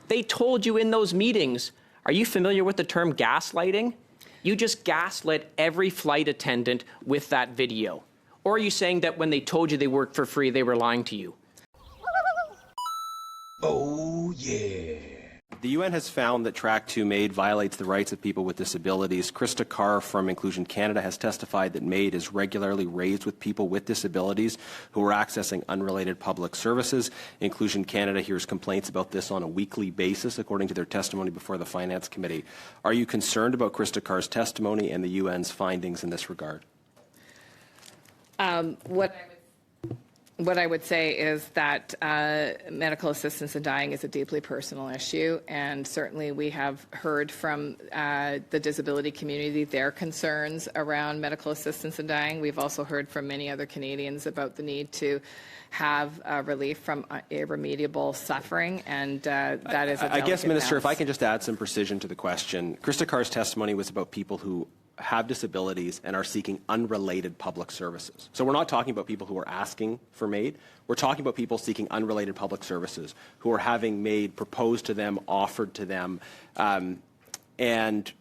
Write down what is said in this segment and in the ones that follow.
They told you in those meetings. Are you familiar with the term gaslighting? You just gaslit every flight attendant with that video. Or are you saying that when they told you they worked for free, they were lying to you? Oh, yeah. The UN has found that Track 2 MAID violates the rights of people with disabilities. Krista Carr from Inclusion Canada has testified that MAID is regularly raised with people with disabilities who are accessing unrelated public services. Inclusion Canada hears complaints about this on a weekly basis, according to their testimony before the Finance Committee. Are you concerned about Krista Carr's testimony and the UN's findings in this regard? What I would say is that medical assistance in dying is a deeply personal issue, and certainly we have heard from the disability community their concerns around medical assistance in dying. We've also heard from many other Canadians about the need to have relief from irremediable suffering, and that is a I guess, Minister, balance. if I can just add some precision to the question. Krista Carr's testimony was about people who have disabilities and are seeking unrelated public services. So we're not talking about people who are asking for MAID. We're talking about people seeking unrelated public services who are having MAID proposed to them, offered to them. And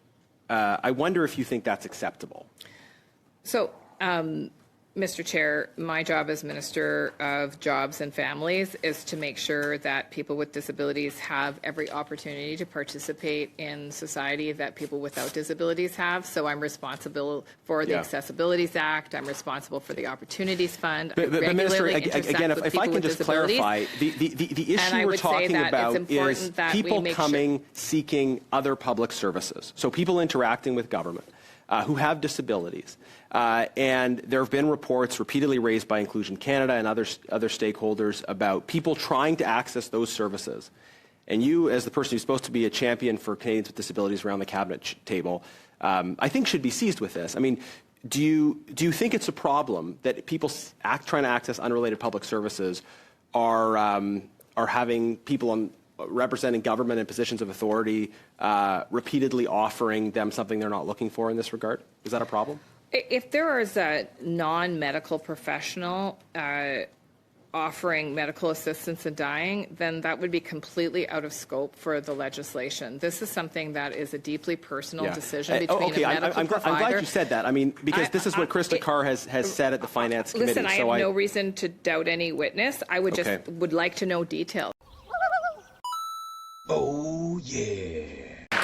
I wonder if you think that's acceptable. So, Mr. Chair, my job as Minister of Jobs and Families is to make sure that people with disabilities have every opportunity to participate in society that people without disabilities have. So I'm responsible for the Accessibilities Act. I'm responsible for the Opportunities Fund. But Minister, again, if I can just clarify, the issue we're talking about is people coming seeking other public services. So people interacting with government who have disabilities. And there have been reports repeatedly raised by Inclusion Canada and other stakeholders about people trying to access those services. And you, as the person who's supposed to be a champion for Canadians with disabilities around the cabinet table, I think should be seized with this. I mean, do you think it's a problem that people trying to access unrelated public services are having people representing government in positions of authority repeatedly offering them something they're not looking for in this regard? Is that a problem? If there is a non-medical professional offering medical assistance in dying, then that would be completely out of scope for the legislation. This is something that is a deeply personal decision between a medical provider. I'm glad you said that. I mean, because this is what Krista Carr has said at the Finance Committee. Listen, I have no reason to doubt any witness. I would just would like to know details. Oh, yeah.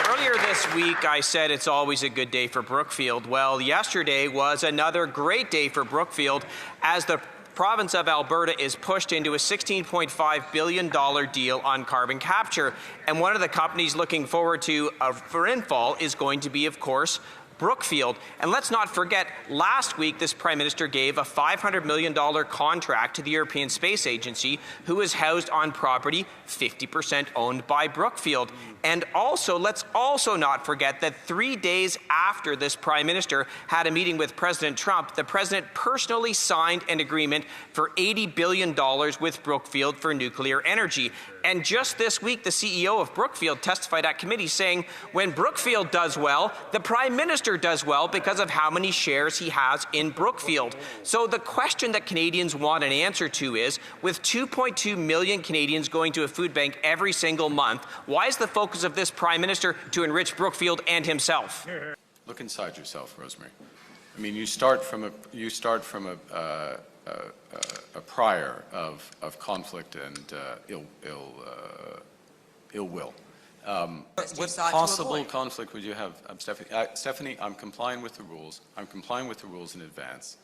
Earlier this week, I said it's always a good day for Brookfield. Well, yesterday was another great day for Brookfield as the province of Alberta is pushed into a $16.5 billion deal on carbon capture. And one of the companies looking forward to for infall is going to be, of course, Brookfield. And let's not forget, last week this Prime Minister gave a $500 million contract to the European Space Agency, who is housed on property 50% owned by Brookfield. And also, let's also not forget that 3 days after this Prime Minister had a meeting with President Trump, the President personally signed an agreement for $80 billion with Brookfield for nuclear energy. And just this week, the CEO of Brookfield testified at committee saying, when Brookfield does well, the Prime Minister does well because of how many shares he has in Brookfield. So the question that Canadians want an answer to is, with 2.2 million Canadians going to a food bank every single month, why is the focus of this Prime Minister to enrich Brookfield and himself? Look inside yourself, Rosemary. I mean, you start from a prior of conflict and ill will. What possible conflict would you have, Stephanie? Stephanie, I'm complying with the rules. I'm complying with the rules in advance.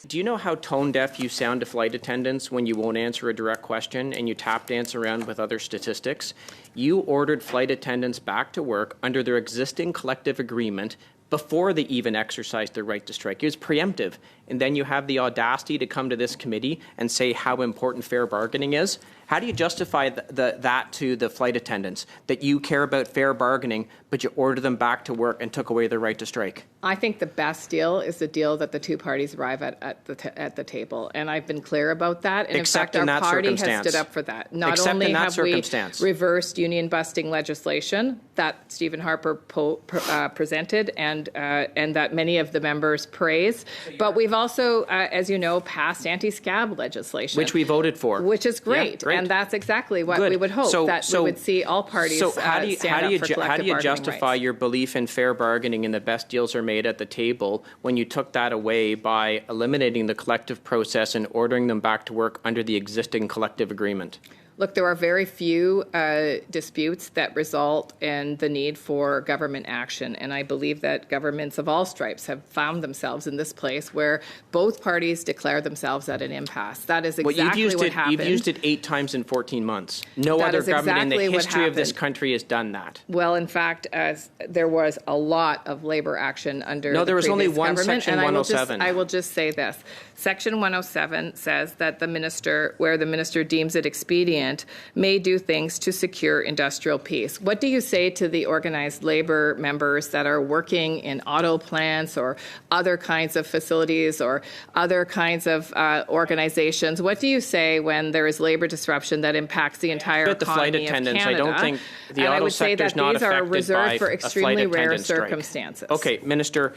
Do you know how tone-deaf you sound to flight attendants when you won't answer a direct question and you tap dance around with other statistics? You ordered flight attendants back to work under their existing collective agreement before they even exercised their right to strike. It was preemptive. And then you have the audacity to come to this committee and say how important fair bargaining is. How do you justify that to the flight attendants, that you care about fair bargaining, but you order them back to work and took away their right to strike? I think the best deal is the deal that the two parties arrive at the table, and I've been clear about that. And Except in in fact, that our party has circumstance. stood up for that. Not Except only in that have we circumstance. reversed union-busting legislation that Stephen Harper presented and that many of the members praise, but we've also, as you know, passed anti-scab legislation, which we voted for, which is great, yeah, great. and that's exactly what Good. we would hope we would see all parties. So how do you justify rights. your belief in fair bargaining and the best deals are made at the table when you took that away by eliminating the collective process and ordering them back to work under the existing collective agreement? Look, there are very few disputes that result in the need for government action, and I believe that governments of all stripes have found themselves in this place where both parties declare themselves at an impasse. That is exactly what happened. You've used it 8 times in 14 months. No other government in the history of this country has done that. Well, in fact, there was a lot of labor action under No, there was only one government, Section 107. I will just say this. Section 107 says that the minister, where the minister deems it expedient, may do things to secure industrial peace. What do you say to the organized labor members that are working in auto plants or other kinds of facilities or other kinds of organizations? What do you say when there is labor disruption that impacts the entire economy the flight attendants, of Canada? I don't think the auto sector is not affected by a flight attendant strike. And I would say that these are reserved for extremely rare circumstances. Okay, Minister,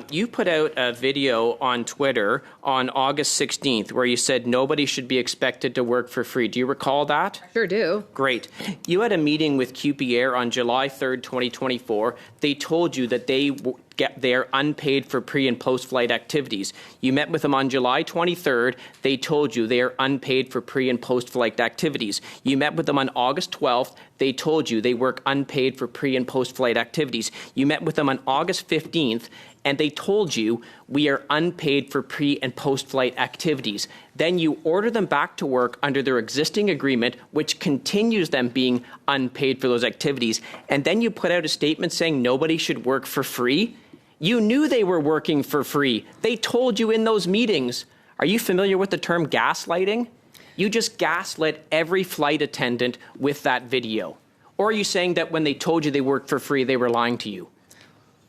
you put out a video on Twitter on August 16th where you said nobody should be expected to work for free. Do you recall that? Sure do. Great. You had a meeting with QP Air on July 3rd, 2024. They told you that they are unpaid for pre- and post-flight activities. You met with them on July 23rd. They told you they are unpaid for pre- and post-flight activities. You met with them on August 12th. They told you they work unpaid for pre- and post-flight activities. You met with them on August 15th, and they told you we are unpaid for pre- and post-flight activities. Then you order them back to work under their existing agreement, which continues them being unpaid for those activities. And then you put out a statement saying nobody should work for free. You knew they were working for free. They told you in those meetings. Are you familiar with the term gaslighting? You just gaslit every flight attendant with that video. Or are you saying that when they told you they worked for free, they were lying to you?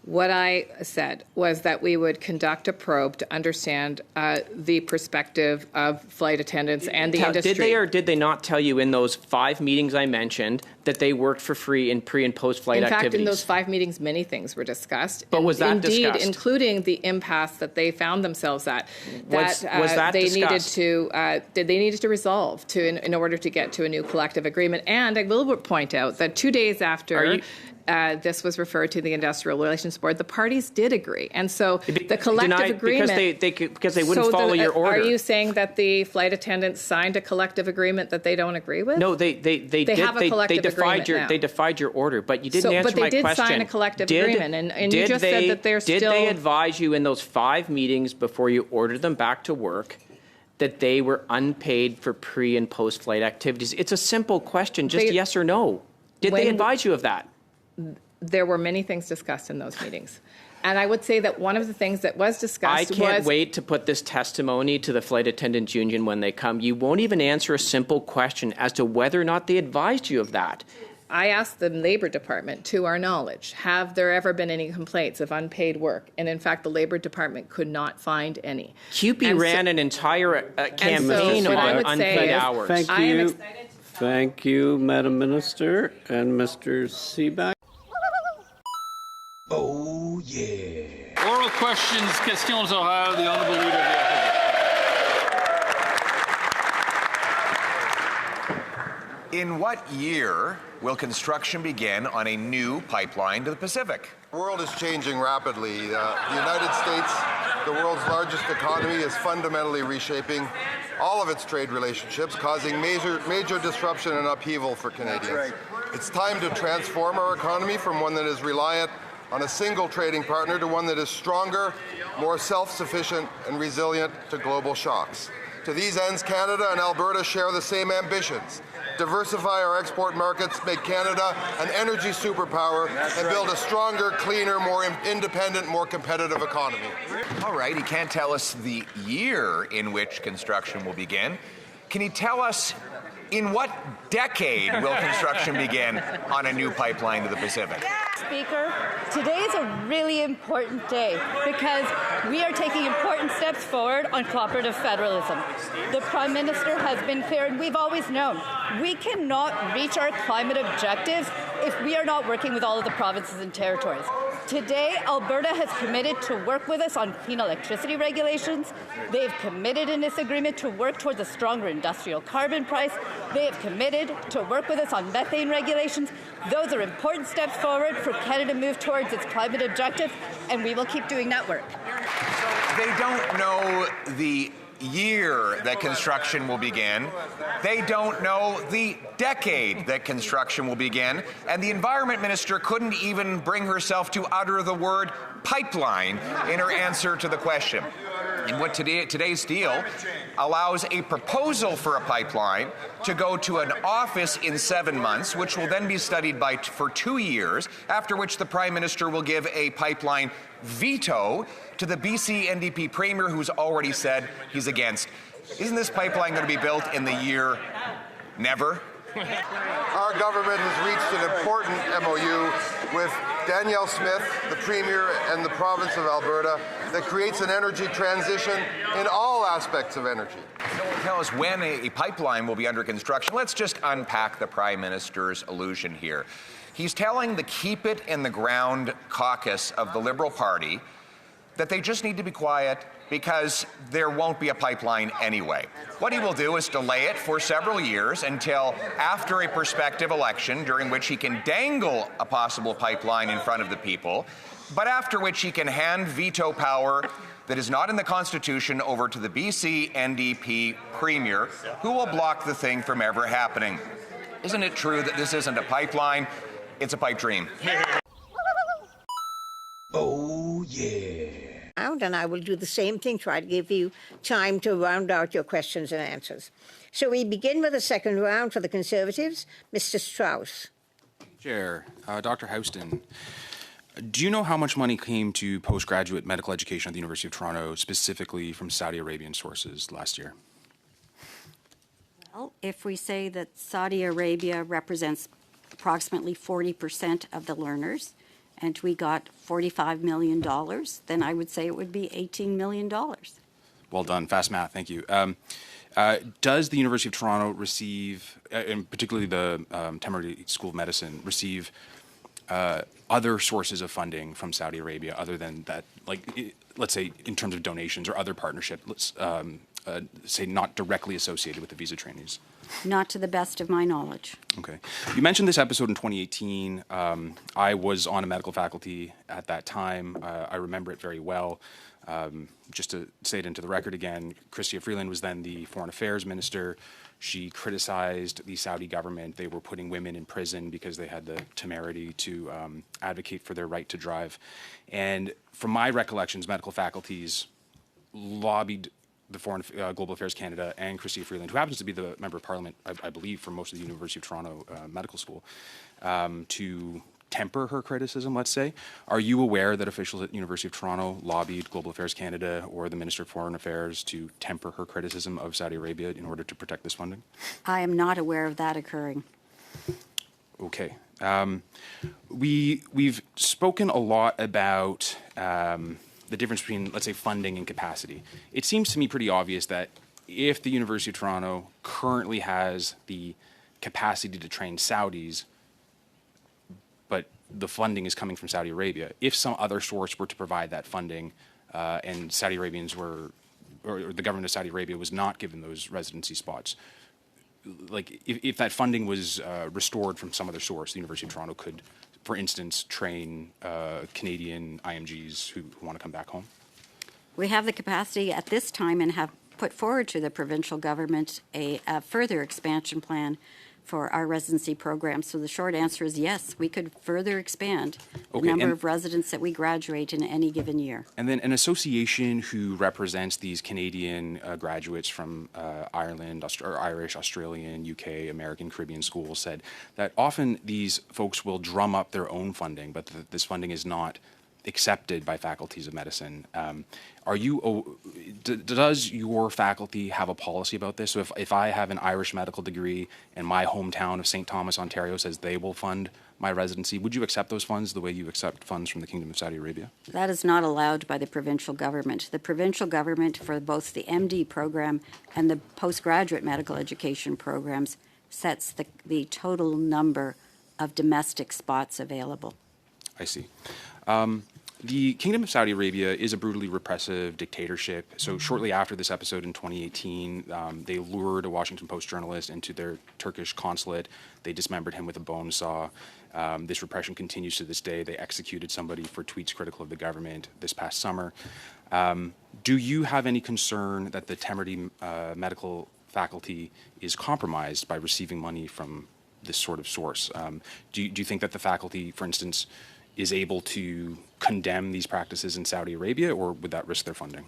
What I said was that we would conduct a probe to understand the perspective of flight attendants and the industry. Did they or did they not tell you in those 5 meetings I mentioned that they worked for free in pre- and post-flight activities? In fact, in those 5 meetings, many things were discussed. But was that discussed? Indeed, including the impasse that they found themselves at. Was that they discussed? They needed to resolve in order to get to a new collective agreement. And I will point out that 2 days after this was referred to the Industrial Relations Board, the parties did agree. And so the collective agreement... Because they wouldn't follow your order. Are you saying that the flight attendants signed a collective agreement that they don't agree with? No, they have a collective agreement now. They defied your order, but you didn't answer my question. But they did sign a collective agreement, and you just said that they're still... Did they advise you in those 5 meetings before you ordered them back to work that they were unpaid for pre- and post-flight activities? It's a simple question, just yes or no. Did they advise you of that? There were many things discussed in those meetings. And I would say that one of the things that was discussed was... I can't wait to put this testimony to the Flight Attendants Union when they come. You won't even answer a simple question as to whether or not they advised you of that. I asked the Labour Department, to our knowledge, have there ever been any complaints of unpaid work? And in fact, the Labour Department could not find any. QP ran an entire campaign on unpaid hours. Thank you. Thank you, Madam Minister and Mr. Seaback. Oh, yeah. Oral questions, questions orales, the Honourable Leader of the Opposition. In what year will construction begin on a new pipeline to the Pacific? The world is changing rapidly. The United States, the world's largest economy, is fundamentally reshaping all of its trade relationships, causing major disruption and upheaval for Canadians. It's time to transform our economy from one that is reliant on a single trading partner to one that is stronger, more self-sufficient, and resilient to global shocks. To these ends, Canada and Alberta share the same ambitions: diversify our export markets, make Canada an energy superpower, and build a stronger, cleaner, more independent, more competitive economy. All right, he can't tell us the year in which construction will begin. Can he tell us In what decade will construction begin on a new pipeline to the Pacific? Speaker, today is a really important day because we are taking important steps forward on cooperative federalism. The Prime Minister has been clear, and we've always known, we cannot reach our climate objectives if we are not working with all of the provinces and territories. Today, Alberta has committed to work with us on clean electricity regulations. They have committed in this agreement to work towards a stronger industrial carbon price. They have committed to work with us on methane regulations. Those are important steps forward for Canada to move towards its climate objective, and we will keep doing that work. They don't know the year that construction will begin. They don't know the decade that construction will begin. And the Environment Minister couldn't even bring herself to utter the word pipeline in her answer to the question. And what today's deal allows a proposal for a pipeline to go to an office in 7 months, which will then be studied for 2 years, after which the Prime Minister will give a pipeline veto to the BC NDP Premier, who's already said he's against. Isn't this pipeline going to be built in the year never? Our government has reached an important MOU with Danielle Smith, the Premier, and the province of Alberta that creates an energy transition in all aspects of energy. Tell us when a pipeline will be under construction. Let's just unpack the Prime Minister's allusion here. He's telling the Keep It in the Ground caucus of the Liberal Party that they just need to be quiet because there won't be a pipeline anyway. What he will do is delay it for several years until after a prospective election, during which he can dangle a possible pipeline in front of the people, but after which he can hand veto power that is not in the Constitution over to the BC NDP Premier, who will block the thing from ever happening. Isn't it true that this isn't a pipeline? It's a pipe dream. Oh, yeah. And I will do the same thing, try to give you time to round out your questions and answers. So we begin with the second round for the Conservatives. Mr. Strauss. Chair, Dr. Houston, do you know how much money came to postgraduate medical education at the University of Toronto, specifically from Saudi Arabian sources last year? Well, if we say that Saudi Arabia represents approximately 40% of the learners, and we got $45 million, then I would say it would be $18 million. Well done. Fast math. Thank you. Does the University of Toronto receive, and particularly the Temerity School of Medicine, receive other sources of funding from Saudi Arabia other than that, like, let's say in terms of donations or other partnerships, say not directly associated with the visa trainees? Not to the best of my knowledge. Okay. You mentioned this episode in 2018. I was on a medical faculty at that time. I remember it very well. Just to say it into the record again, Chrystia Freeland was then the Foreign Affairs Minister. She criticized the Saudi government. They were putting women in prison because they had the temerity to advocate for their right to drive. And from my recollections, medical faculties lobbied the Foreign Global Affairs Canada and Chrystia Freeland, who happens to be the Member of Parliament, I believe, for most of the University of Toronto Medical School, to temper her criticism, let's say. Are you aware that officials at the University of Toronto lobbied Global Affairs Canada or the Minister of Foreign Affairs to temper her criticism of Saudi Arabia in order to protect this funding? I am not aware of that occurring. Okay. We've spoken a lot about the difference between, let's say, funding and capacity. It seems to me pretty obvious that if the University of Toronto currently has the capacity to train Saudis, but the funding is coming from Saudi Arabia, if some other source were to provide that funding and Saudi Arabians were, or the government of Saudi Arabia was not given those residency spots, like if that funding was restored from some other source, the University of Toronto could, for instance, train Canadian IMGs who want to come back home? We have the capacity at this time and have put forward to the provincial government a further expansion plan for our residency program. So the short answer is yes, we could further expand the number of residents that we graduate in any given year. And then an association who represents these Canadian graduates from Ireland, or Irish, Australian, UK, American, Caribbean schools said that often these folks will drum up their own funding, but this funding is not accepted by faculties of medicine. Does your faculty have a policy about this? So if I have an Irish medical degree and my hometown of St. Thomas, Ontario says they will fund my residency, would you accept those funds the way you accept funds from the Kingdom of Saudi Arabia? That is not allowed by the provincial government. The provincial government, for both the MD program and the postgraduate medical education programs, sets the total number of domestic spots available. I see. The Kingdom of Saudi Arabia is a brutally repressive dictatorship. So shortly after this episode in 2018, they lured a Washington Post journalist into their Turkish consulate. They dismembered him with a bone saw. This repression continues to this day. They executed somebody for tweets critical of the government this past summer. Do you have any concern that the Temerity medical faculty is compromised by receiving money from this sort of source? Do you think that the faculty, for instance, is able to condemn these practices in Saudi Arabia, or would that risk their funding?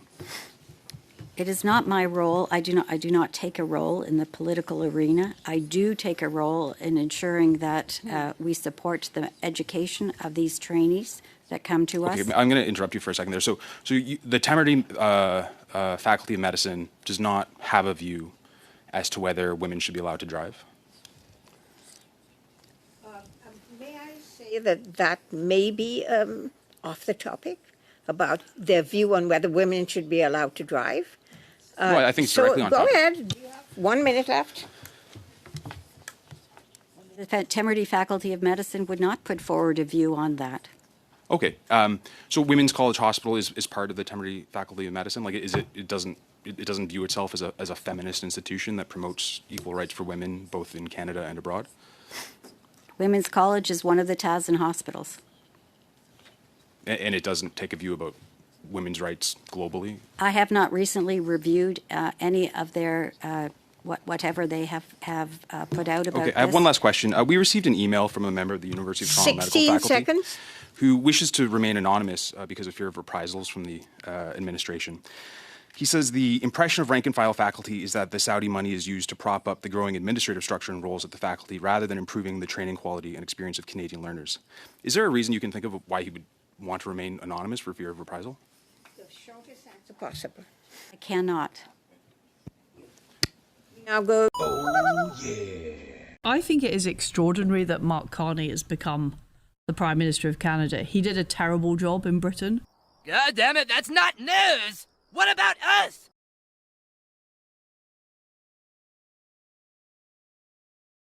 It is not my role. I do not take a role in the political arena. I do take a role in ensuring that we support the education of these trainees that come to us. Okay, I'm going to interrupt you for a second there. So the Temerity Faculty of Medicine does not have a view as to whether women should be allowed to drive? That may be off the topic about their view on whether women should be allowed to drive. Well, I think it's directly on topic. Go ahead. You have 1 minute left. The Temerity Faculty of Medicine would not put forward a view on that. Okay. So Women's College Hospital is part of the Temerity Faculty of Medicine. Like, it doesn't view itself as a feminist institution that promotes equal rights for women both in Canada and abroad? Women's College is one of the Tasman hospitals. And it doesn't take a view about women's rights globally? I have not recently reviewed any of their whatever they have put out about this. I have one last question. We received an email from a member of the University of Toronto Medical Faculty 16 seconds. Who wishes to remain anonymous because of fear of reprisals from the administration. He says the impression of rank-and-file faculty is that the Saudi money is used to prop up the growing administrative structure and roles at the faculty rather than improving the training quality and experience of Canadian learners. Is there a reason you can think of why he would want to remain anonymous for fear of reprisal? The shortest answer possible. I cannot. Now go. Oh, yeah. I think it is extraordinary that Mark Carney has become the Prime Minister of Canada. He did a terrible job in Britain. God damn it, that's not news! What about us?